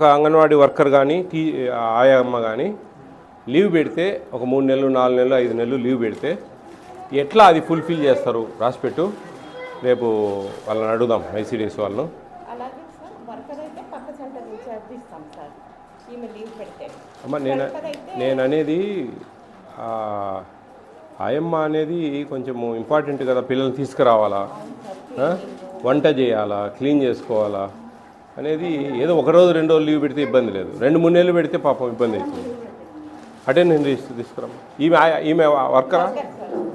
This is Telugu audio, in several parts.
ఒక అంగన్వాడీ వర్కర్ కానీ ఆయమ్మ కానీ లీవ్ పెడితే ఒక 3 నెలలు 4 నెలలు 5 నెలలు లీవ్ పెడితే ఎట్లా అది ఫుల్ఫిల్ చేస్తారు రాసిపెట్టు. రేపు వాళ్ళని అడుగుదాం ఐసీడీఎస్ వాళ్ళను. అలాగే సార్ వర్కర్ అయితే పక్క సెంటర్ నుంచి అర్థిస్తాం సార్ ఈమె లీవ్ పెడితే. అమ్మ నేను అనేది ఆయమ్మ అనేది కొంచెం ఇంపార్టెంట్ కదా, పిల్లల్ని తీసుకురావాలా, వంట చేయాలా, క్లీన్ చేసుకోవాలా అనేది. ఏదో 1 రోజు 2 రోజులు లీవ్ పెడితే ఇబ్బంది లేదు, 2-3 నెలలు పెడితే పాపం ఇబ్బంది అవుతుంది. అటెండెన్స్ తీసుకురామ్మా. ఈమె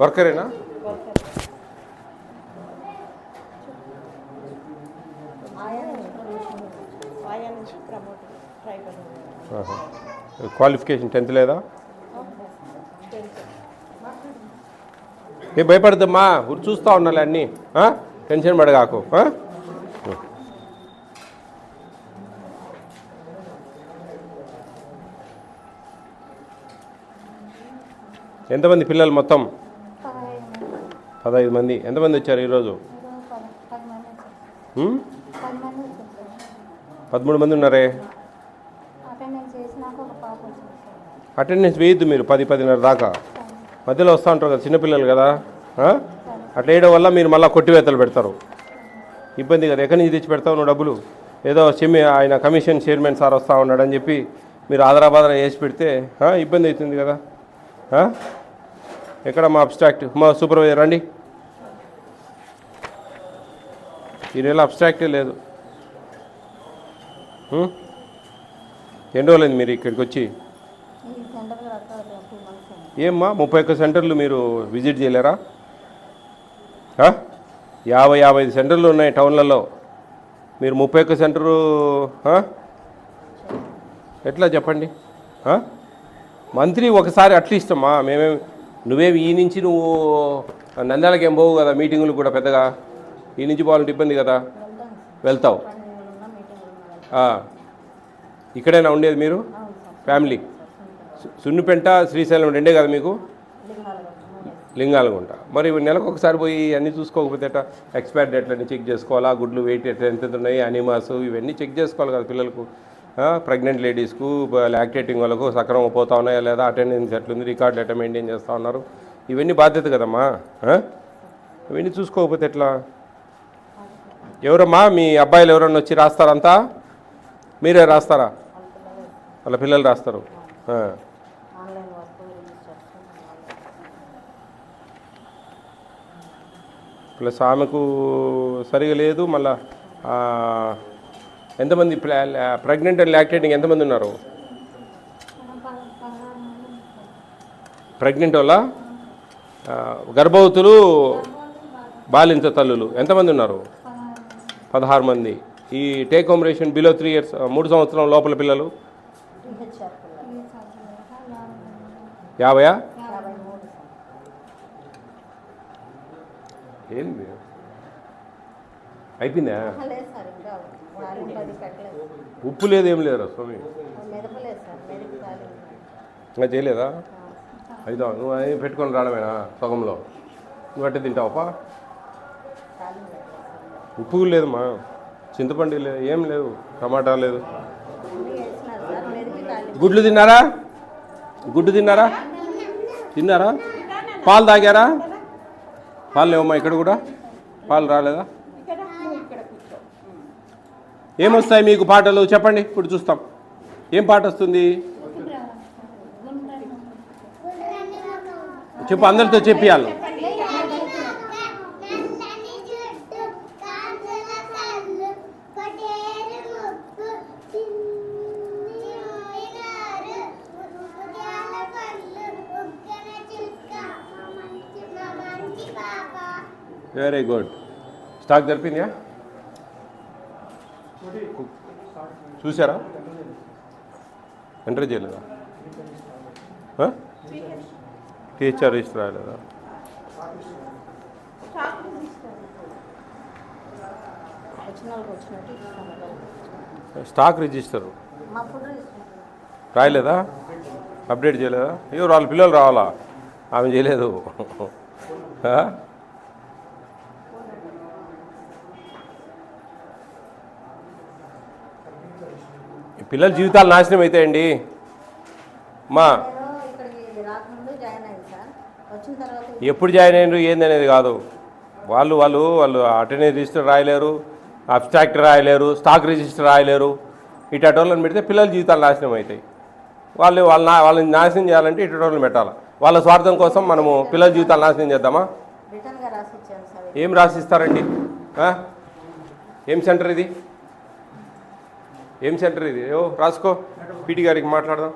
వర్కరేనా? క్వాలిఫికేషన్ 10th లేదా? ఏ భయపడద్దమ్మా, చూస్తూ ఉండాలి అన్నీ, టెన్షన్ పడగాకు. ఎంతమంది పిల్లలు మొత్తం? 15 మంది. ఎంతమంది వచ్చారు ఈరోజు? 13 మంది ఉన్నారే. అటెండెన్స్ వేయద్దు మీరు 10-10:30 దాకా. మధ్యలో వస్తూ ఉంటారు కదా చిన్నపిల్లలు కదా, అట్లా వేయడం వల్ల మీరు మళ్ళీ కొట్టివేతలు పెడతారు, ఇబ్బంది కదా. ఎక్కడి నుంచి తెచ్చి పెడతావు నువ్వు డబ్బులు? ఏదో ఆయన కమిషన్ చైర్మన్ సార్ వస్తూ ఉన్నాడని చెప్పి మీరు ఆదరాబాదరా వేసి పెడితే ఇబ్బంది అవుతుంది కదా. ఎక్కడ మా అబ్స్ట్రాక్ట్, మా సూపర్వైజర్ రండి. ఈ నెల అబ్స్ట్రాక్టే లేదు. ఎన్ని రోజులైంది మీరు ఇక్కడికి వచ్చి? ఏమ్మా 31 సెంటర్లు మీరు విజిట్ చేయలేరా? 50-55 సెంటర్లు ఉన్నాయి టౌన్లలో, మీరు 31 సెంటరు ఎట్లా చెప్పండి? మంత్లీ ఒకసారి అట్లీస్ట్ అమ్మా. నువ్వేమి ఈ నుంచి నువ్వు నంద్యాలకి ఏం పోవు కదా మీటింగులు కూడా పెద్దగా, ఈ నుంచి పోవాలంటే ఇబ్బంది కదా. వెళ్తావు. ఇక్కడైనా ఉండేది మీరు ఫ్యామిలీ? సున్నిపెంట శ్రీశైలం 2 కదా మీకు? లింగాలగుంట. మరి నెలకు ఒకసారి పోయి అన్నీ చూసుకోకపోతే ఎట్లా? ఎక్స్పైర్ డేట్లన్నీ చెక్ చేసుకోవాలా, గుడ్లు వెయిట్ ఎంత ఉన్నాయి, అనిమాస్ ఇవన్నీ చెక్ చేసుకోవాలి కదా పిల్లలకు. ప్రెగ్నెంట్ లేడీస్కు, లాక్టేటింగ్ వాళ్ళకు సక్రమంగా పోతా ఉన్నాయా లేదా, అటెండెన్స్ ఎట్లుంది, రికార్డులు ఎట్లా మెయింటైన్ చేస్తూ ఉన్నారు, ఇవన్నీ బాధ్యత కదమ్మా. ఇవన్నీ చూసుకోకపోతే ఎట్లా? ఎవరమ్మా మీ అబ్బాయిలు ఎవరన్నా వచ్చి రాస్తారంతా? మీరే రాస్తారా? వాళ్ళ పిల్లలు రాస్తారు. ప్లస్ ఆమెకు సరిగా లేదు. మళ్ళా ఎంతమంది ప్రెగ్నెంట్ అండ్ లాక్టేటింగ్ ఎంతమంది ఉన్నారు? ప్రెగ్నెంట్ వల్ల గర్భవతులు, బాలింత తల్లులు ఎంతమంది ఉన్నారు? 16 మంది. ఈ take home ration below 3 years 3 సంవత్సరం లోపల పిల్లలు 50? ఏంది అయిపోయిందా? ఉప్పు లేదు, ఏం లేదురా స్వామి, ఇంకా చేయలేదా? అయితే నువ్వు అవి పెట్టుకొని రావడమేనా సగంలో? నువ్వు అట్టే తింటావా? ఉప్పు లేదమ్మా, చింతపండు లేదు, ఏం లేవు, టమాటా లేదు. గుడ్లు తిన్నారా? గుడ్డు తిన్నారా? తిన్నారా? పాలు తాగారా? పాలు లేవమ్మా ఇక్కడ కూడా? పాలు రాలేదా? ఏమొస్తాయి మీకు పాటలు చెప్పండి, ఇప్పుడు చూస్తాం. ఏం పాట వస్తుంది చెప్పు, అందరితో చెప్పియాలి. Very good. స్టాక్ జరిపిందా? చూసారా? ఎంటర్ చేయలేదా? టీహెచ్ఆర్ రిజిస్టర్ రాయలేదా? స్టాక్ రిజిస్టర్ రాయలేదా? అప్డేట్ చేయలేదా? అయ్యో వాళ్ళ పిల్లలు రావాలా, ఆమె చేయలేదు. పిల్లల జీవితాలు నాశనం అవుతాయండి మా నేను ఇక్కడికి రాకముందు జాయిన్ అయ్యింది సార్. వచ్చిన తర్వాత ఎప్పుడు జాయిన్ అయినారు ఏందనేది కాదు. వాళ్ళు అటెండెన్స్ రిజిస్టర్ రాయలేరు, అబ్స్ట్రాక్ట్ రాయలేరు, స్టాక్ రిజిస్టర్ రాయలేరు. ఇటు వాళ్ళని పెడితే పిల్లల జీవితాలు నాశనం అవుతాయి. వాళ్ళని నాశనం చేయాలంటే ఇటు వాళ్ళని పెట్టాలి. వాళ్ళ స్వార్థం కోసం మనము పిల్లల జీవితాలు నాశనం చేద్దామా? రిటర్న్గా రాసి ఇచ్చాను సార్. ఏం రాసిస్తారండి? ఏం సెంటర్ ఇది? ఏం సెంటర్ ఇది? రాసుకో, పీటీ గారికి మాట్లాడదాం.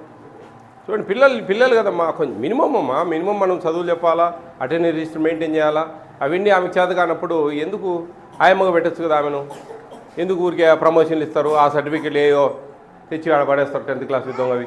చూడండి, పిల్లలు కదమ్మా, కొంచెం మినిమం మనం చదువులు చెప్పాలా, అటెండెన్స్ రిజిస్టర్ మెయింటైన్ చేయాలా. అవన్నీ ఆమెకు చేత కానప్పుడు ఎందుకు ఆయమ్మగా పెట్టచ్చు కదా ఆమెను? ఎందుకు ఊరికే ప్రమోషన్లు ఇస్తారు, ఆ సర్టిఫికెట్లు ఏయో తెచ్చి ఆడ పడేస్తారు 10th క్లాస్ విధంగా అవి.